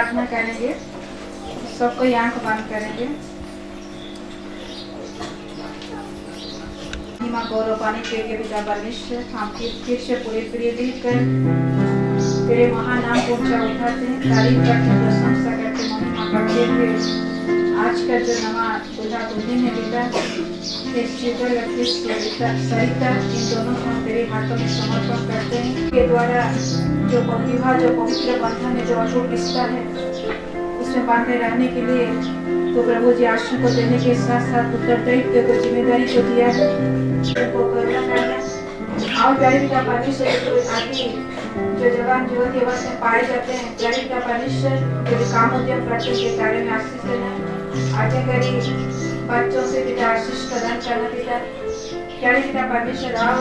प्रार्थना करेंगे। सबको आंख बंद करेंगे। महिमा गौरव पाने के लिए पिता परमेश्वर, हम फिर से पूरे प्रिय दिल कर तेरे महान नाम को ऊंचा उठाते हैं, तारीफ करते हैं, प्रशंसा करते हैं, महिमा करते हुए आज का जो नमाज खुदा को दिन है पिता, इस शीतल और इस सरिता इन दोनों को हम तेरे हाथों में समर्पण करते हैं। के द्वारा जो विवाह, जो पवित्र बंधन है, जो अटूट रिश्ता है, उसमें बांधे रहने के लिए तो प्रभु जी आशीष को देने के साथ साथ उत्तरदायित्व को, जिम्मेदारी को दिया है, उनको करुणा करना। और प्यारे का परमेश्वर आदि जो जवान युवती अवस्था में पाए जाते हैं, प्यारे का परमेश्वर जो काम उद्यम करते हैं, कार्य में आशीष देना, आगे करी बच्चों से पिता आशीष प्रदान करना पिता, प्यारे पिता परमेश्वर आओ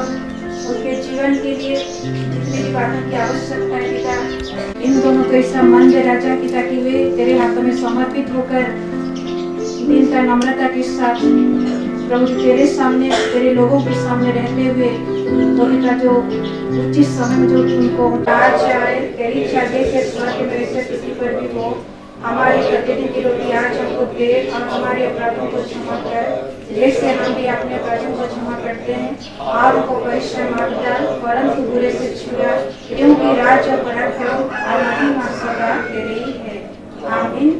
उनके जीवन के लिए जितनी भी बातों की आवश्यकता है पिता, इन दोनों को ऐसा मन दे राजा की ताकि वे तेरे हाथों में समर्पित होकर दीनता नम्रता के साथ प्रभु तेरे सामने, तेरे लोगों के सामने रहते हुए तो पिता जो उचित समय में जो उनको आज आए तेरी इच्छा दे के स्वर्ग में वैसे किसी पर भी हो, हमारी प्रतिदिन की रोटी आज हमको दे और हमारे अपराधों को क्षमा कर जैसे हम भी अपने अपराधों को क्षमा करते हैं, और उनको परिश्रम मत डाल परंतु बुरे से छुड़ा, क्योंकि राज और पराक्रम और महिमा सदा तेरे ही है। आमीन।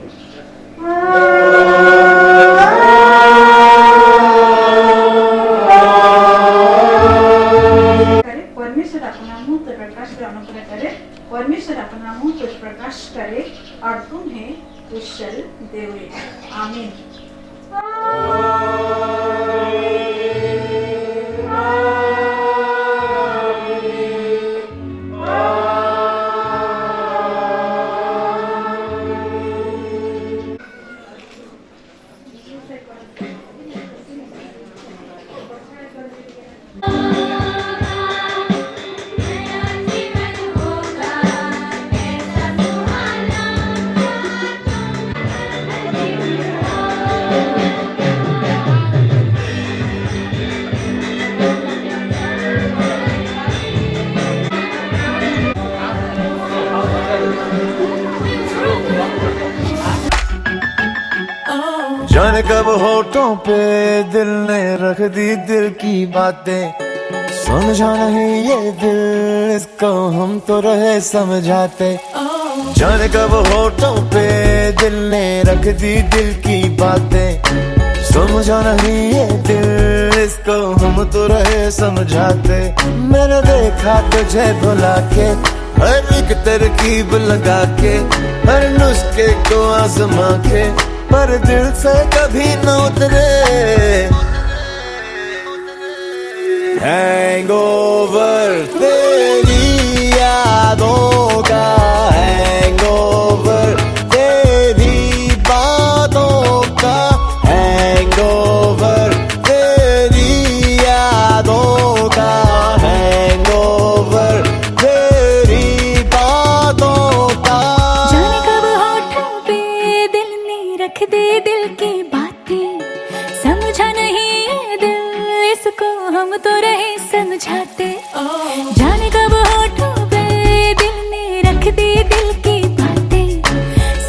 परमेश्वर अपना मुंह तो प्रकाश कर अनुग्रह करे, परमेश्वर अपना मुंह तुझ प्रकाश करे और तुम्हें कुशल देवे। आमीन। जाने कब होठों पे दिल ने रख दी दिल की बातें, समझा नहीं ये दिल इसको हम तो रहे समझाते। जाने कब होठों पे दिल ने रख दी दिल की बातें, समझा नहीं ये दिल इसको हम तो रहे समझाते। मैंने देखा तुझे भुला के, हर एक तरकीब लगा के, हर नुस्खे को आजमा के, पर दिल से कभी न उतरे। हैंगओवर तेरी यादों का, हैंगओवर तेरी बातों का, हैंगओवर तेरी यादों का, हैंगओवर तेरी बातों का। जाने कब होठों पे दिल ने रख दे दिल की बातें, समझा नहीं ये दिल इसको हम तो रहे समझाते। जाने कब होठों पे दिल ने रख दे दिल की बातें,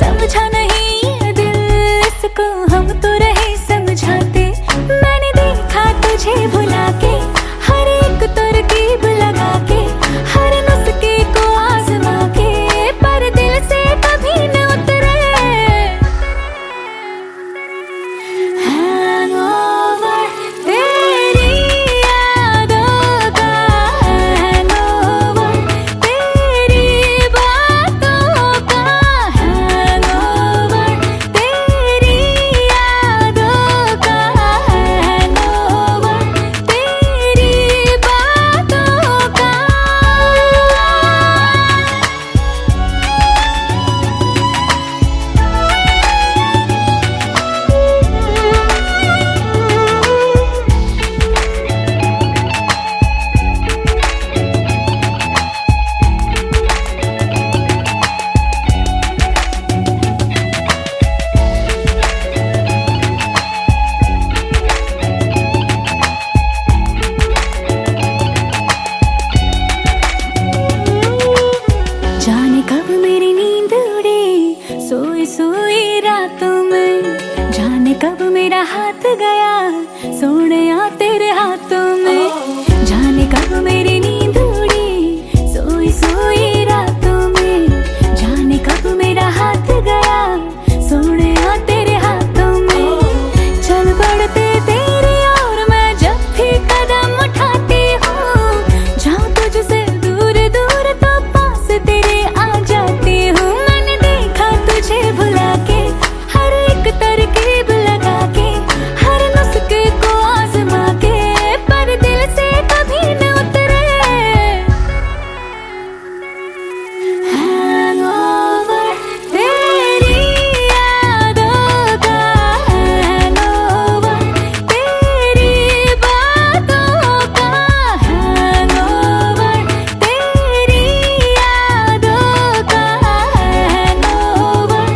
समझा नहीं ये दिल इसको हम तो रहे समझाते। मैंने देखा तुझे भुला के, हर एक तरकीब लगा के, हर नुस्खे को आजमा के, पर दिल से कभी न उतरे। हैंगओवर तेरी यादों का, हैंगओवर सोई सोई रातों में जाने कब मेरा हाथ गया सोनिया तेरे हाथों में, जाने कब मेरी नींद उड़ी सोई सोई रातों में, जाने कब मेरा हाथ गया सोनिया तेरे हाथों में। चल बढ़ते तेरी और मैं जब भी कदम उठाती हूँ, जाऊँ तुझसे दूर दूर तो पास तेरे आ जाती हूँ। मैंने देखा तुझे भुला के हर एक तरकीब लगा के, हर नुस्खे को आजमा के, पर दिल से कभी न उतरे। हैंगओवर तेरी यादों का, हैंगओवर तेरी बातों का, हैंगओवर तेरी यादों का, हैंगओवर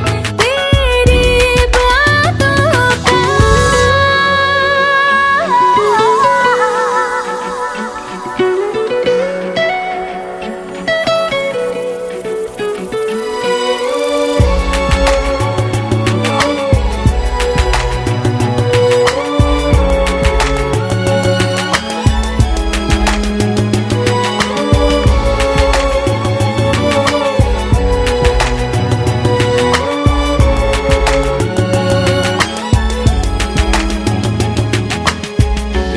तेरी बातों का।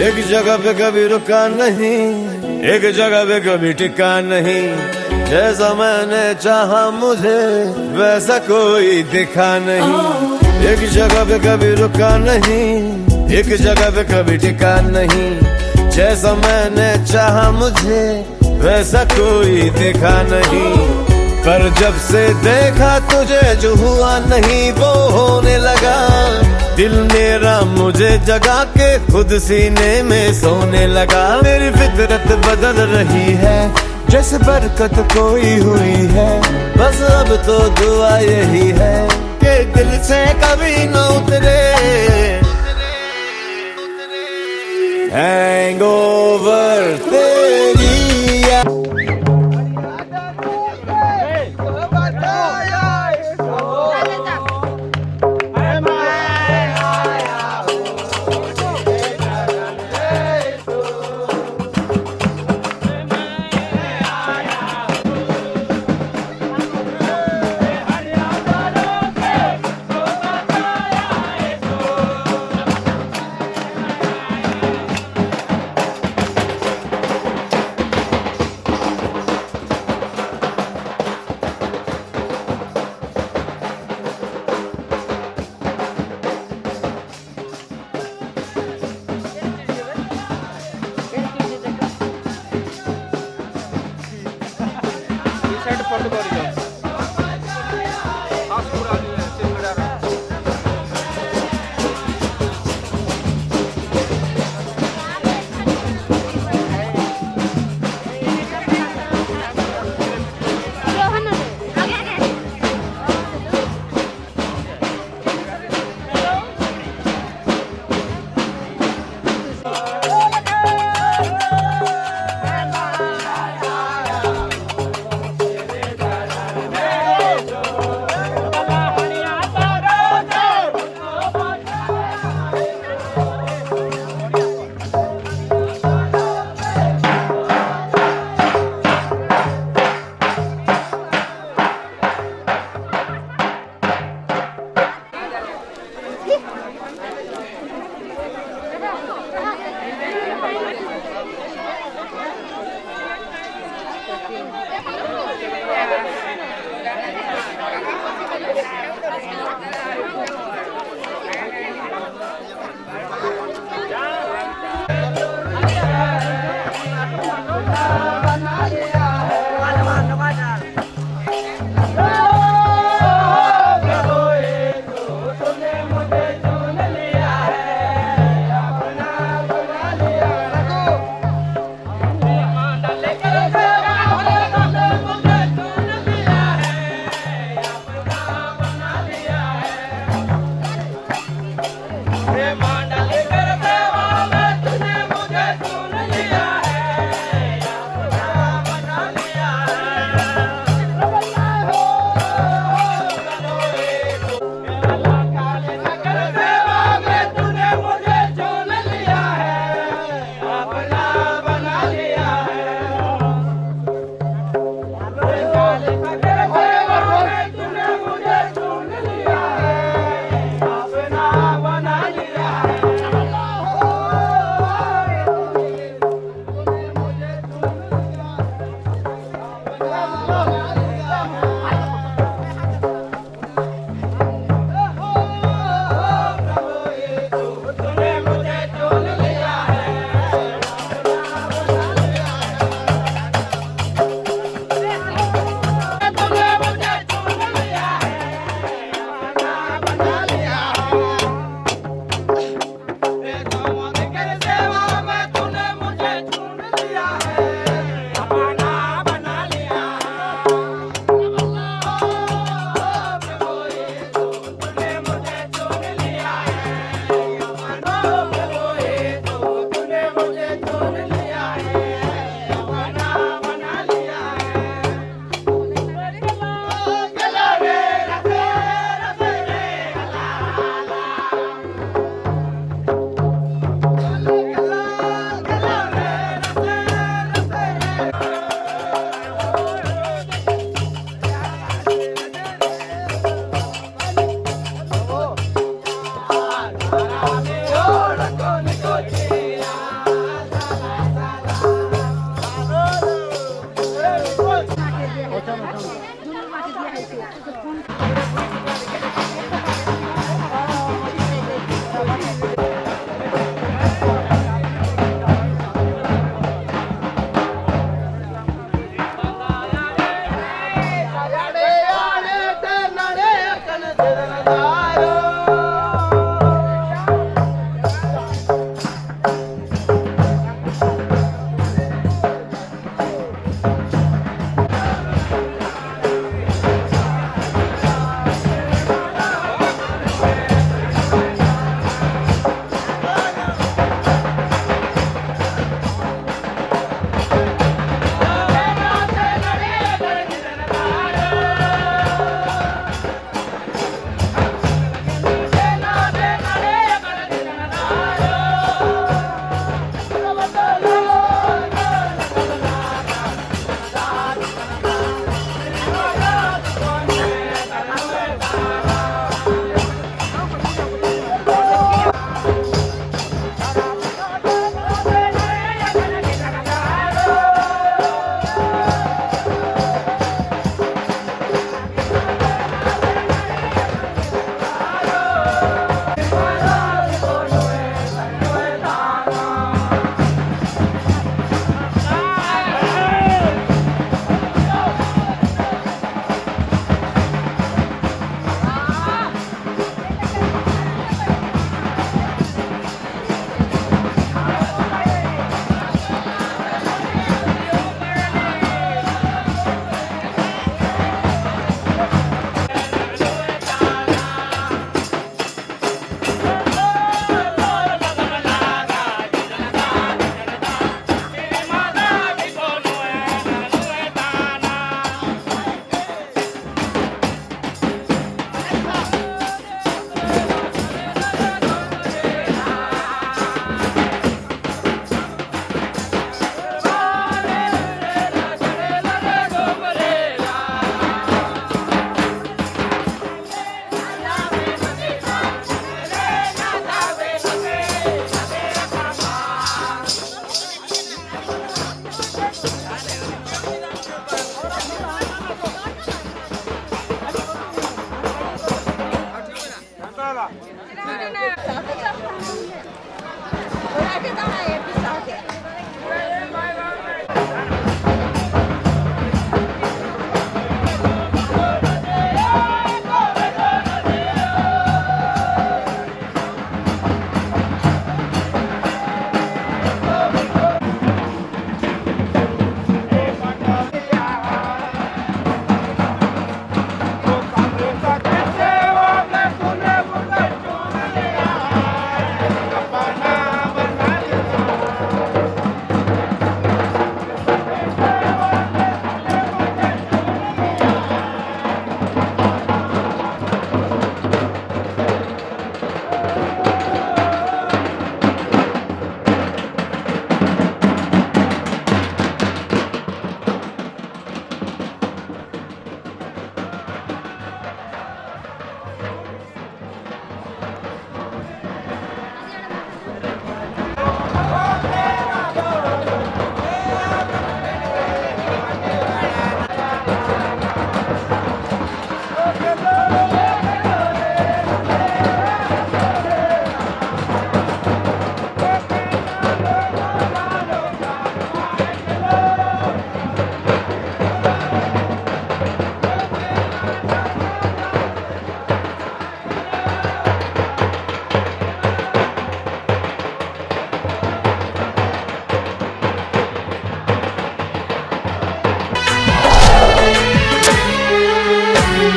एक जगह पे कभी रुका नहीं, एक जगह पे कभी टिका नहीं, जैसा मैंने चाहा मुझे वैसा कोई दिखा नहीं। एक जगह पे कभी रुका नहीं, एक जगह पे कभी टिका नहीं, जैसा मैंने चाहा मुझे वैसा कोई दिखा नहीं। पर जब से देखा तुझे जो हुआ नहीं वो होने लगा, दिल मेरा मुझे जगा के खुद सीने में सोने लगा। मेरी फितरत बदल रही है जैसे बरकत कोई हुई है, बस अब तो दुआ यही है कि दिल से कभी न उतरे। हैंगओवर तेरी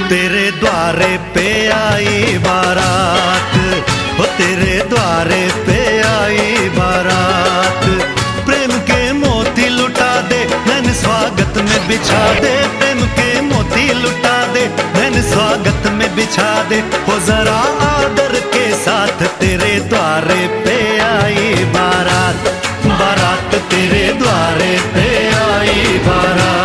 तेरे द्वारे पे आई बारात, हो तेरे द्वारे पे आई बारात। प्रेम के मोती लुटा दे मैंने स्वागत में बिछा दे, प्रेम के मोती लुटा दे मैंने स्वागत में बिछा दे। हो जरा आदर के साथ तेरे द्वारे पे आई बारात, बारात तेरे द्वारे पे आई बारात।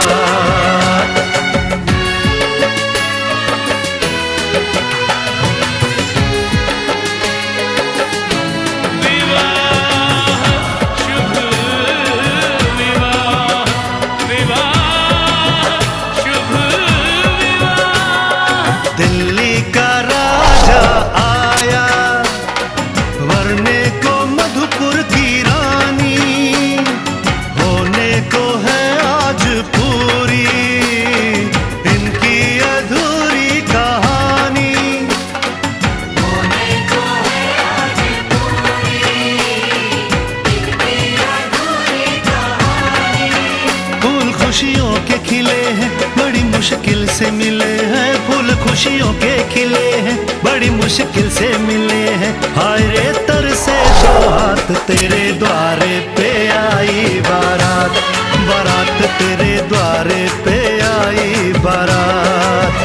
दिल्ली का राजा आया वरने को मधुपुर की रानी, होने को है आज पूरी इनकी अधूरी कहानी। होने को है आज पूरी इनकी अधूरी कहानी। फूल खुशियों के खिले हैं बड़ी मुश्किल से मिले हैं, फूल खुशियों के खिले हैं बड़ी मुश्किल से मिले हैं। हाय रे तरसे दो हाथ तेरे द्वारे पे आई बारात, बारात तेरे द्वारे पे आई बारात।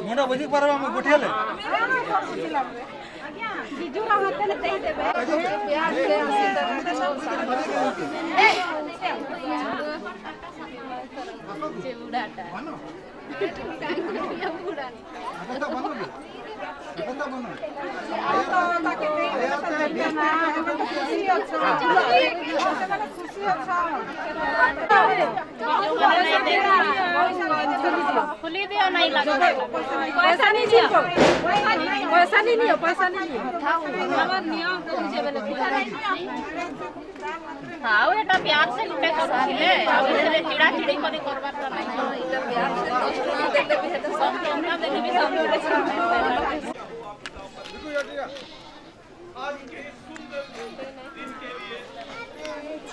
मुंडा बुझी परबा में गुठियाले खुली दियो नहीं लगा पैसा नहीं दियो पैसा नहीं दियो पैसा नहीं दियो हमर नियम तो जे बेले हां एटा प्यार से लुटे करथिले अब एरे चिड़ा चिड़ी करी करबार त नहीं इटा प्यार से 10 टका देते भी है तो सब हमरा देने भी सब लोग देखो यार आज के सुंदर दिन के लिए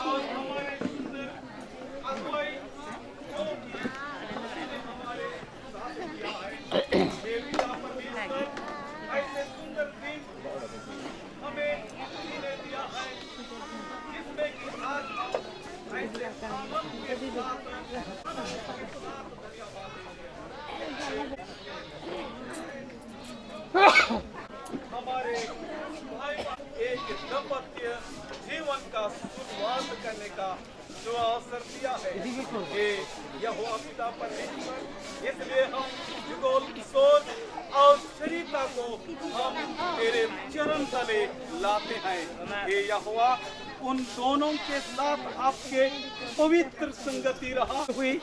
और हमारे सुंदर अगुवाई ऐसे सुंदर दिन हमें किसी ने दिया है जिसमें कि आज ऐसे हमारे भाई एक दाम्पत्य जीवन का शुरुआत करने का जो अवसर दिया है ये यहोवा पिता परमेश्वर, इसलिए हम जुगोल किशोर और शरीता को हम तेरे चरण तले लाते हैं। ये यहोवा उन दोनों के साथ आपके पवित्र संगति रहा हुई,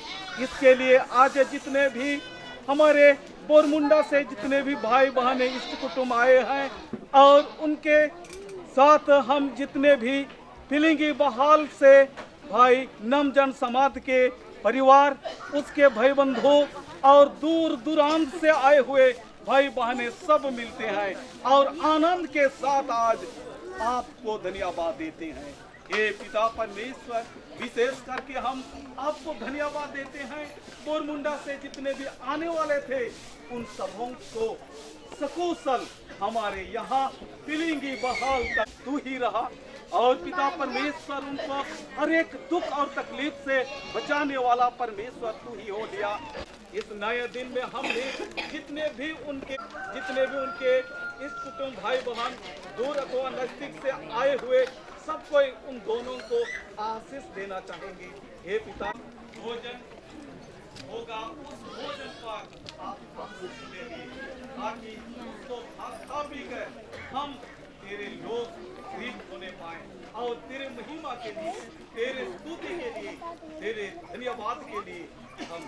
इसके लिए आज जितने भी हमारे बोरमुंडा से जितने भी भाई बहने इष्ट कुटुंब आए हैं और उनके साथ हम जितने भी फिलिंगी बहाल से भाई नमजन समाज के परिवार, उसके भाई बंधु और दूर दूरांत से आए हुए भाई बहनें सब मिलते हैं और आनंद के साथ आज आपको धन्यवाद देते हैं। हे पिता परमेश्वर, विशेष करके हम आपको धन्यवाद देते हैं। बोरमुंडा से जितने भी आने वाले थे उन सबों को सकुशल हमारे यहाँ पिलिंगी बहाल तक तू ही रहा और पिता परमेश्वर उनको हर एक दुख और तकलीफ से बचाने वाला परमेश्वर तू ही हो लिया। इस नए दिन में हमने जितने भी उनके इस कुटुंब भाई बहन दूर अथवा नजदीक से आए हुए सबको उन दोनों को आशीष देना चाहेंगे। हे पिता, भोजन होगा, उस भोजन पर आप आशीष देंगे ताकि उसको खा पी कर हम तेरे लोग प्रीत होने पाए और तेरे महिमा के लिए, तेरे स्तुति के लिए, तेरे धन्यवाद के लिए हम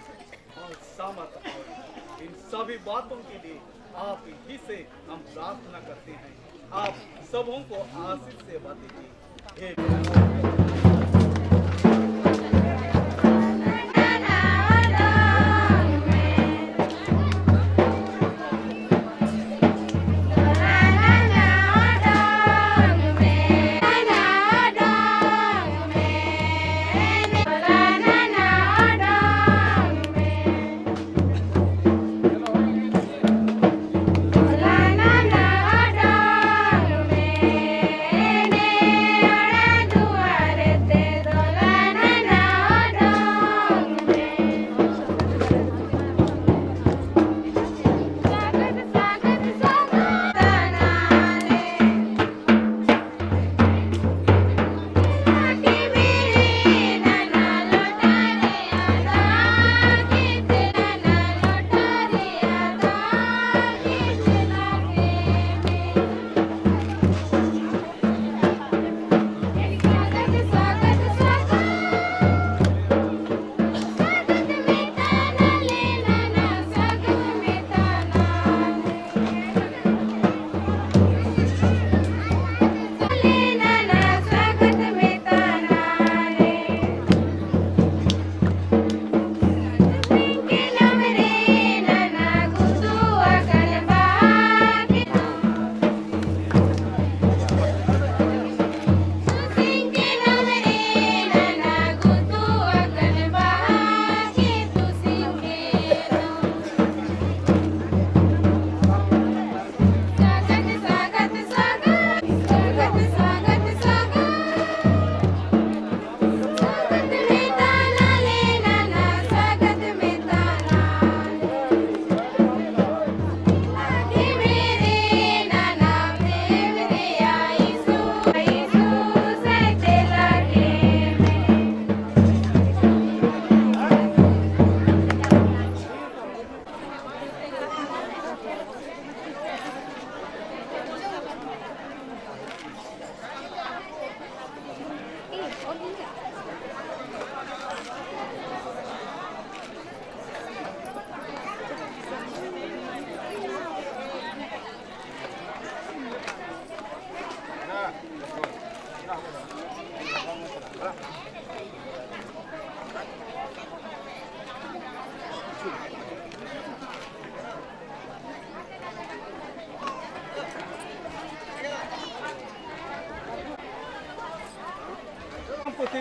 और सामर्थ और इन सभी बातों के लिए आप ही से हम प्रार्थना करते हैं। आप सबों को आशीष से दीजिए।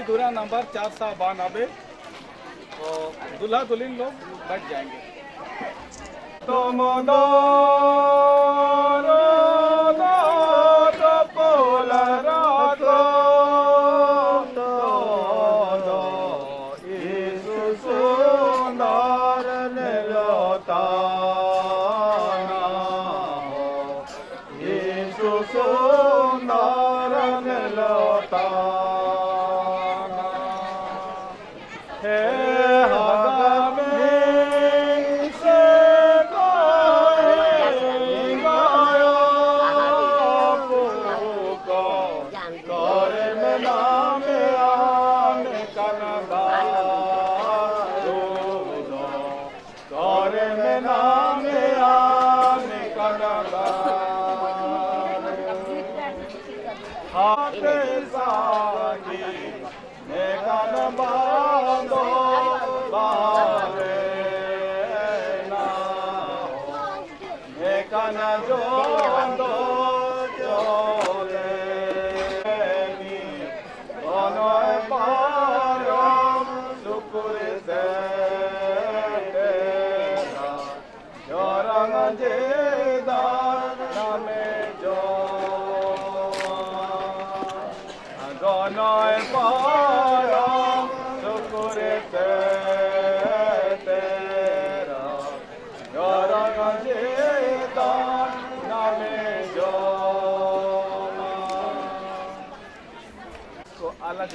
दूरा नंबर 492 और दूल्हा दुल्हन लोग बैठ जाएंगे। तुम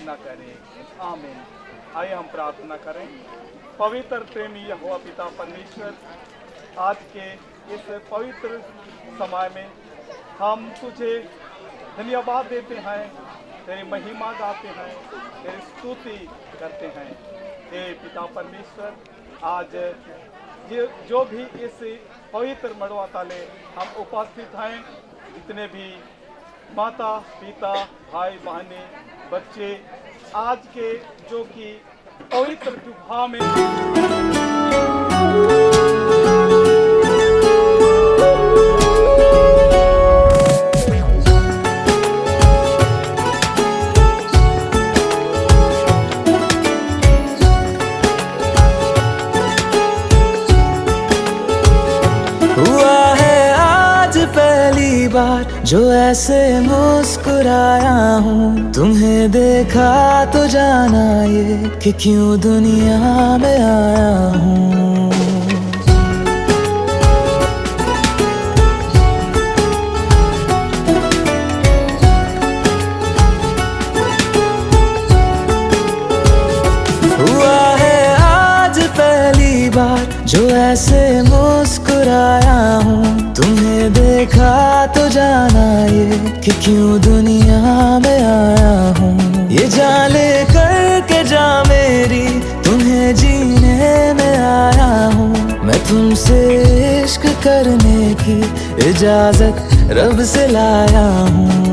न करे। आमीन। आइए हम प्रार्थना करें। पवित्र प्रेमी यहोवा पिता परमेश्वर, आज के इस पवित्र समय में हम तुझे धन्यवाद देते हैं, तेरी महिमा गाते हैं, तेरी स्तुति करते हैं। हे पिता परमेश्वर, आज जो भी इस पवित्र मड़वा ताले हम उपस्थित हैं, जितने भी माता पिता भाई बहने बच्चे आज के जो कि पवित्र विवाह में जो ऐसे मुस्कुराया हूँ, तुम्हें देखा तो जाना ये कि क्यों दुनिया में आया हूँ। हुआ है आज पहली बार जो ऐसे मुस्कुराया हूँ, तुम्हें देखा तो जाना ये कि क्यों दुनिया में आया हूँ। ये जान ले करके जा मेरी, तुम्हें जीने में आया हूँ। मैं तुमसे इश्क करने की इजाजत रब से लाया हूँ।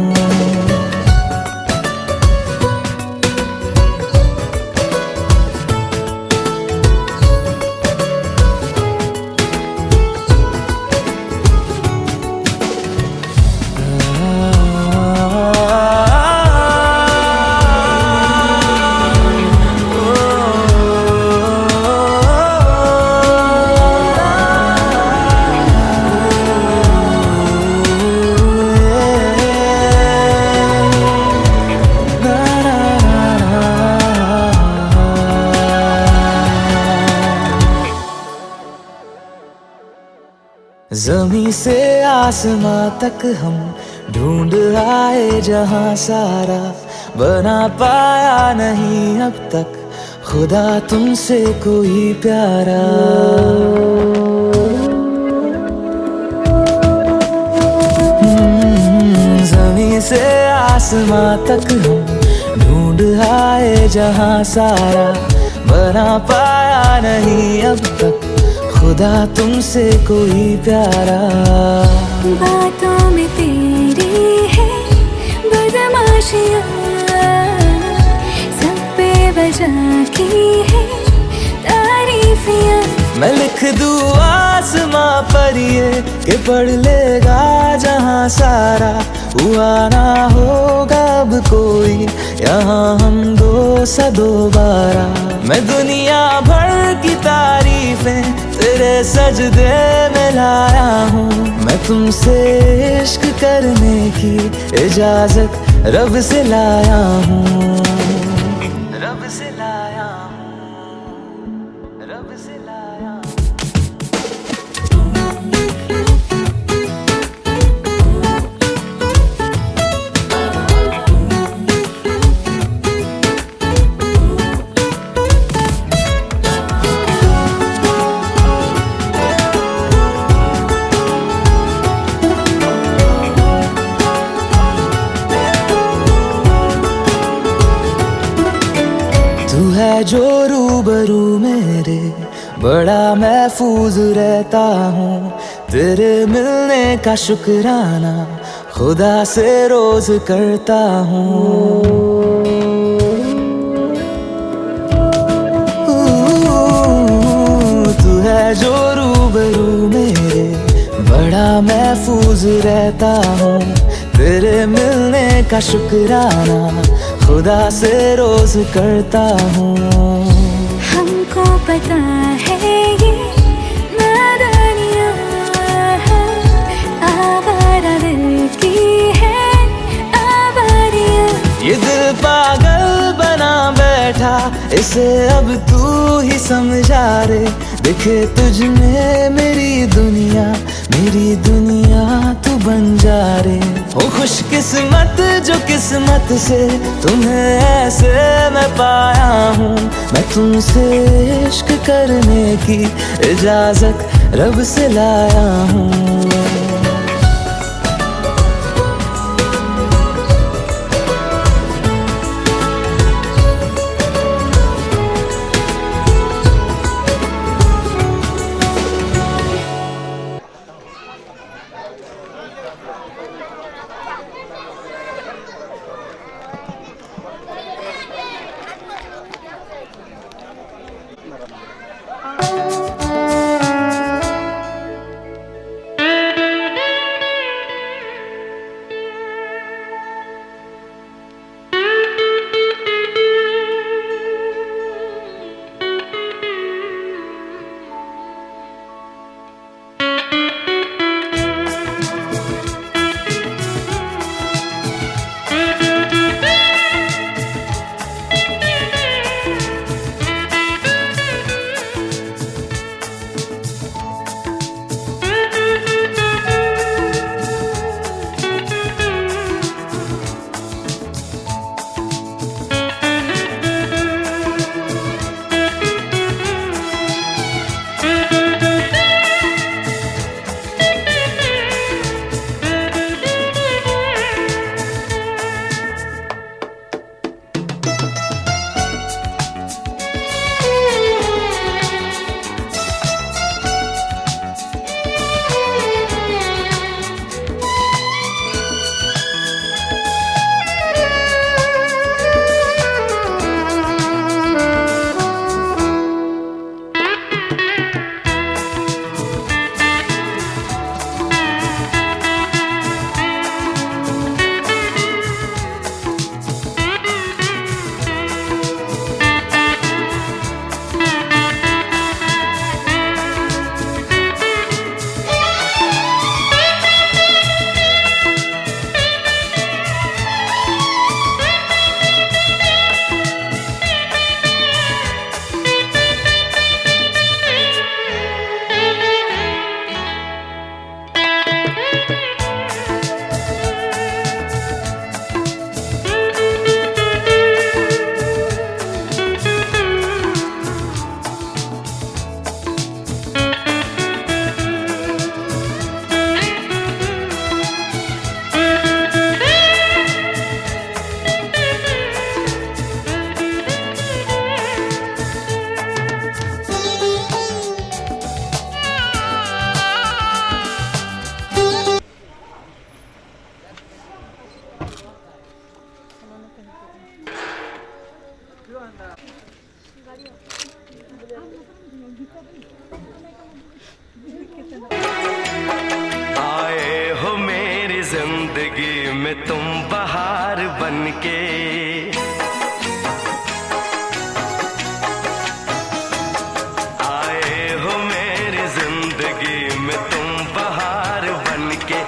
ज़मीं से आसमां तक हम ढूंढ आए जहां सारा, बना पाया नहीं अब तक खुदा तुमसे कोई प्यारा। ज़मीं से आसमां तक हम ढूंढ आए जहां सारा, बना पाया नहीं अब तक खुदा तुमसे कोई प्यारा। बातों में तेरी है बदमाशियाँ, सब पे वजह की है तारीफियाँ। मैं लिख दूँ आसमां पर ये कि पढ़ लेगा जहां सारा, हुआ ना होगा अब कोई यहाँ हम दो सा दोबारा। मैं दुनिया भर की तारीफें तेरे सजदे में लाया हूँ। मैं तुमसे इश्क करने की इजाजत रब से लाया हूँ। रब से लाया हूँ, रब से लाया हूँ। तू है जो रूबरू मेरे, बड़ा महफूज रहता हूँ। तेरे मिलने का शुक्राना खुदा से रोज करता हूँ। तू है जो रूबरू मेरे, बड़ा महफूज रहता हूँ। तेरे मिलने का शुक्राना खुदा से रोज करता हूँ। हमको पता है ये नादानियाँ आवारा दिल की है आवारियाँ। ये दिल पागल बना बैठा इसे अब तू ही समझा रे। दिखे तुझ में मेरी दुनिया तू बन जा रे। हो खुशकिस्मत जो किस्मत से तुम्हें ऐसे मैं पाया हूँ। मैं तुमसे इश्क करने की इजाजत रब से लाया हूँ। आए हो मेरी जिंदगी में तुम बहार बनके, आए हो मेरी जिंदगी में तुम बहार बनके,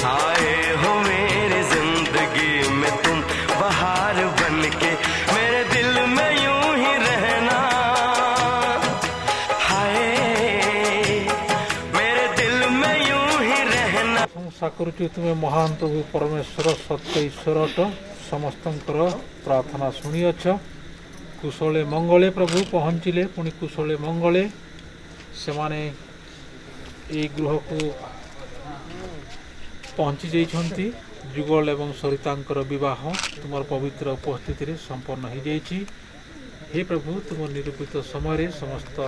आए हो मेरी जिंदगी में तुम बहार बनके, मेरे दिल में यूं ही रहना, हाय मेरे दिल में यूं ही रहना। प्रशंसा करुछु तुमे महान प्रभु परमेश्वर सत्य ईश्वर अट, समस्तंकर प्रार्थना शुणिअछ। कुशले मंगले प्रभु पहुँचिले, पुणी कुशले मंगले सेमाने ए गृह को पहुँची जाइछन्ति। जुगल एवं सरितांकर विवाह तुमर पवित्र उपस्थिति रे संपन्न हो जाइछि। हे प्रभु तुम निरूपित समय समस्त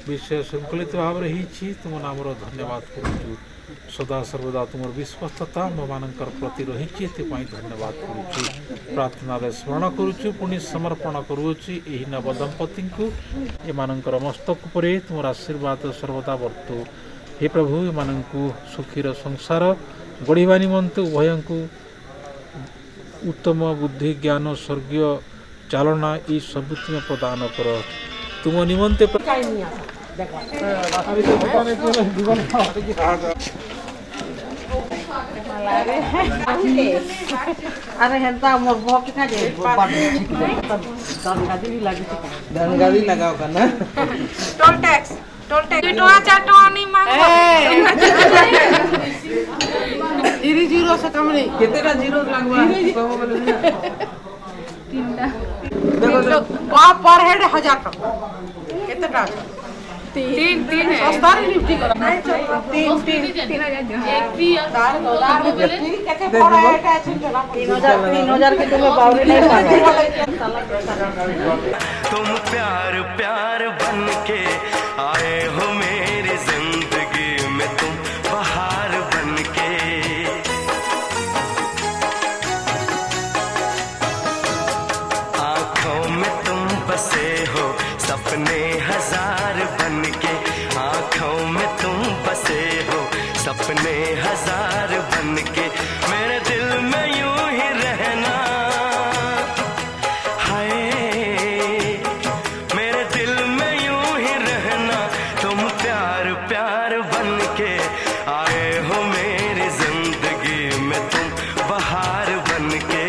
विषय श्रृंखलित भाव रही तुम नाम धन्यवाद करुछु। सदा सर्वदा तुम विश्वस्तता मो मानकर प्रति रही धन्यवाद करुछु। प्रार्थना स्मरण करुछु, पुणी समर्पण करुछि एही नव दंपति को एमानकर मस्तक उपरे तुम आशीर्वाद सर्वदा वर्तु। हे प्रभु एमानंकु सुखीर संसार गढ़िबा निमंते उभय को उत्तम बुद्धि ज्ञान स्वर्गीय चालना ये सब तुम प्रदान कर। तुम निमंते अरे हेंता मोर भोग के जे बड़ ठीक दे तब गादी लागी गादी लगाओ कना टोल टैक्स 2 टका 4 टका नहीं मांगो इरी जीरो से कम नहीं कितना जीरो लगवा देखो पर हेड 1000 टका कितना तीन है सस्ता लिफ्टी करा नहीं 3000 एक भी 1000 कैसे पड़ा है टेंशन चला 3000 के तुम्हें बावरी नहीं मांगा तुम प्यार प्यार बन के आए हो मेरी जिंदगी में, तुम बहार बन के। आंखों में तुम बसे हो सपने हजार बन के, आंखों में तुम बसे हो सपने हजार बन के। मेरे दिल में यूं ही रहना, हाय मेरे दिल में यूं ही रहना। तुम प्यार प्यार बन के आए हो मेरी जिंदगी में, तुम बहार बन के।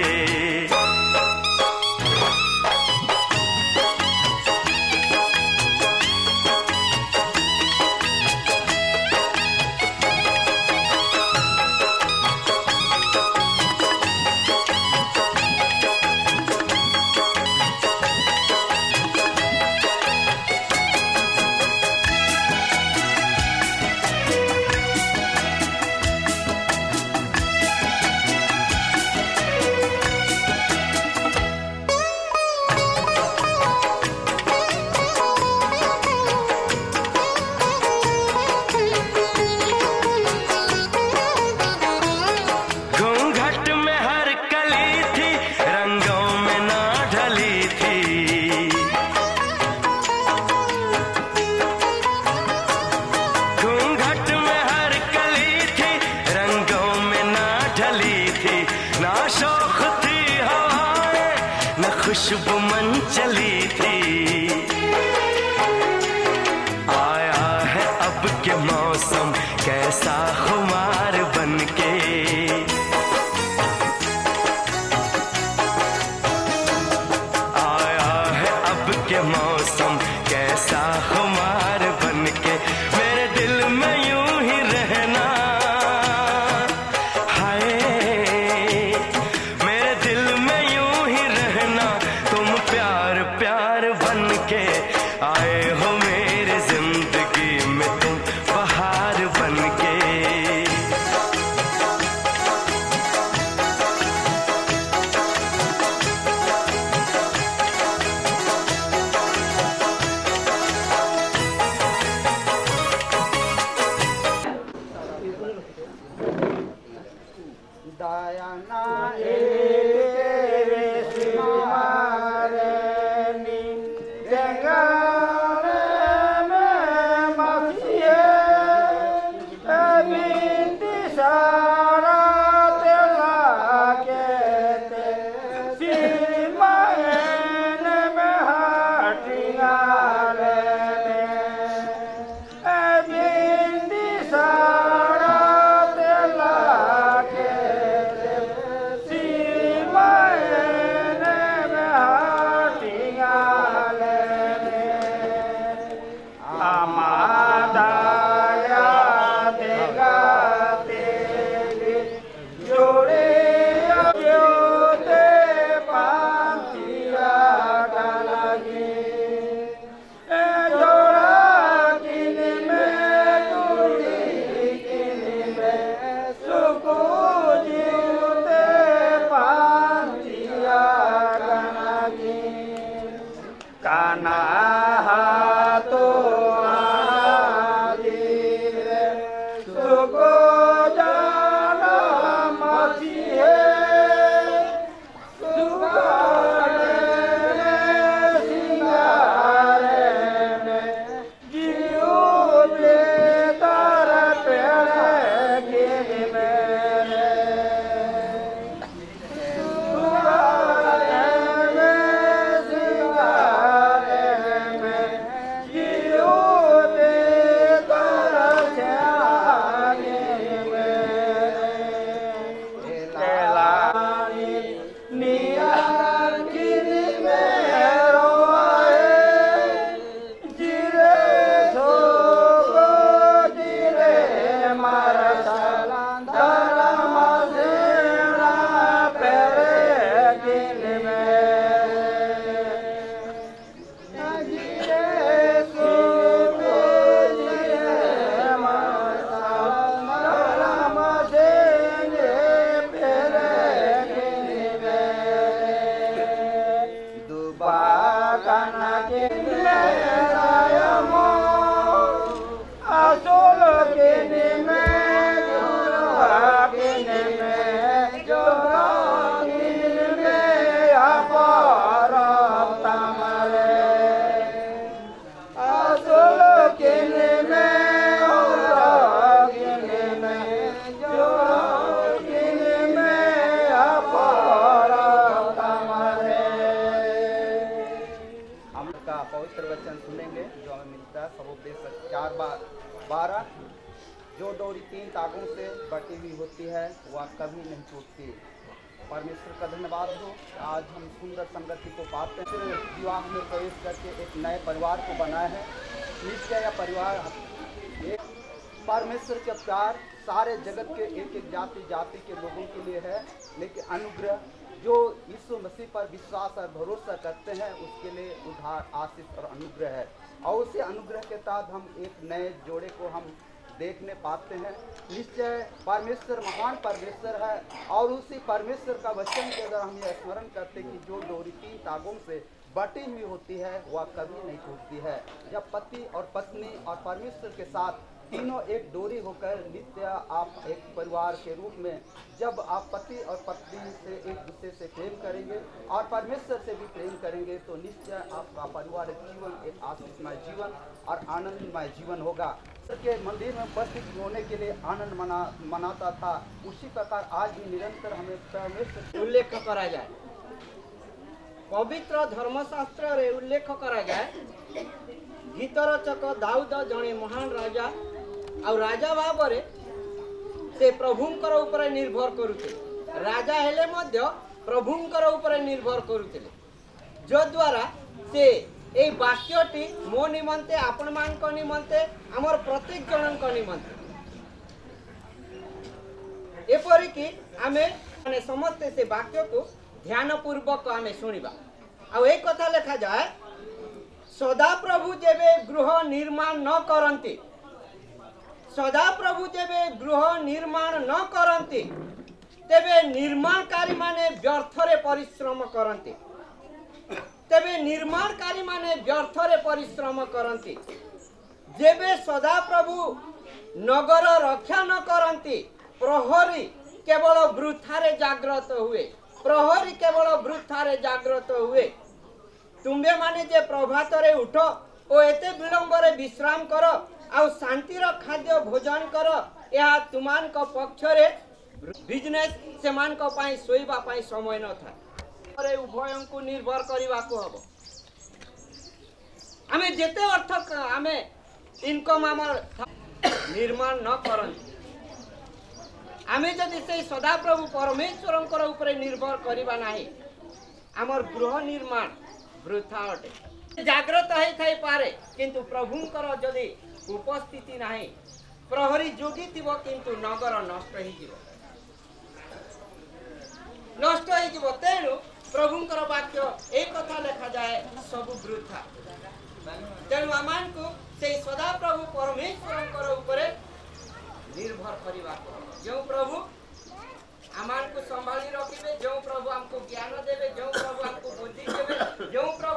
घूंघट में हर कली थी, रंगों में ना ढली थी। घूंघट में हर कली थी, रंगों में ना ढली थी। ना शौक थी हवाएं, न खुशबू मन चली थी। आया है अब के मौसम कैसा खुमार बन के। आया है अब के मौसम कैसा खुमार बन के। मेरे दिल में यूं ही रहना, हाय मेरे दिल में यूं ही रहना। तुम प्यार प्यार बन के आए हो मेरी जिंदगी में, तुम बहार बन के। दयाना तेरे सिमारनी जंगल में मसिए बिंदी सारा तेला के ते सिमायन में हटियाल में बिंदी सारा तेला के काना तो सुको जाना मसीहे सिंगारे में जियो दे तार पेड़ के मेरे सिंगारे में पवित्र वचन सुनेंगे जो हमें मिलता है सबोपदेश 4:12। जो डोरी 3 तागों से बटी हुई होती है वह कभी नहीं टूटती। परमेश्वर का धन्यवाद हो, आज हम सुंदर संगति को पाते हैं। फिर विवाह में प्रवेश करके एक नए परिवार को बनाया है। निश्चय यह परिवार एक परमेश्वर के प्यार सारे जगत के एक एक जाति के लोगों के लिए है, लेकिन अनुग्रह जो यीशु मसीह पर विश्वास और भरोसा करते हैं उसके लिए उद्धार, आशीष और अनुग्रह है। और उसी अनुग्रह के तहत हम एक नए जोड़े को हम देखने पाते हैं। निश्चय परमेश्वर महान परमेश्वर है और उसी परमेश्वर का वचन के अगर हम यह स्मरण करते कि जो डोरी 3 तागों से बटी हुई होती है वह कभी नहीं टूटती है। जब पति और पत्नी और परमेश्वर के साथ तीनों एक डोरी होकर नित्य आप एक परिवार के रूप में जब आप पति और पत्नी से एक दूसरे से प्रेम करेंगे और परमेश्वर से भी प्रेम करेंगे तो निश्चय आपका पारिवारिक जीवन एक आशीषमय जीवन और आनंदमय जीवन होगा। के मंदिर में उपस्थित होने के लिए आनंद मनाता था, उसी प्रकार आज भी निरंतर हमें परमेश्वर उल्लेख करा जाए। पवित्र धर्मशास्त्र रे उल्लेख करा जाए गीतरचक दाऊद जड़े महान राजा और राजा भावरे से प्रभुंकर ऊपर निर्भर करुते। राजा हेले मध्य प्रभुंकर ऊपर निर्भर करुते, जो द्वारा से ए वाक्यटी मो निमंते आपण मान को निमंते आमर प्रत्येक जनन को निमंते एपरि कि आमे माने समस्ते से वाक्य को ध्यान पूर्वक आमे सुनिबा। आ ए कथा लिखा जाए सदा प्रभु जेबे गृह निर्माण न करंती, सदा प्रभु जेबे गृह निर्माण न करंती तेबे निर्माणकारी माने व्यर्थरे परिश्रम करंती, तेबे निर्माणकारी माने व्यर्थरे परिश्रम करंती। जेबे सदा प्रभु नगर रक्षा न करंती प्रहरी केवल वृथारे जाग्रत हुए, प्रहरी केवल वृथारे जाग्रत हुए। तुम्बे माने जे प्रभात रे उठ ओ एते विलंब रे विश्राम कर आ शांतिर खाद्य भोजन कर, यह तुमान को पक्ष रे बिजनेस सेमान को पाई सोइबा पाई समय न था। अरे उभयं को निर्भर करिवा को हबो। आमे जेते अर्थ आमे इनकम आमर निर्माण न करन, आमे जदि से सदा प्रभु परमेश्वरंकर ऊपर निर्भर करिबा नाही आमर गृह निर्माण वृथा अटे। जाग्रत है थाई पारे किंतु प्रभुंकर जदि उपस्थिति नाही प्रहरी जोगी थिबो किंतु नगर नष्ट ही जीवो, नष्ट ही जीवो। तेणु प्रभुंकर वाक्य एक कथा लिखा जाए सब वृथा। तेणु आमान को से सदा प्रभु परमेश्वरंकर ऊपर निर्भर करिवा। जो प्रभु आमान को संभाली रखिबे, जो प्रभु हमको ज्ञान देवे, जो प्रभु हमको बुद्धि देवे, जो प्रभु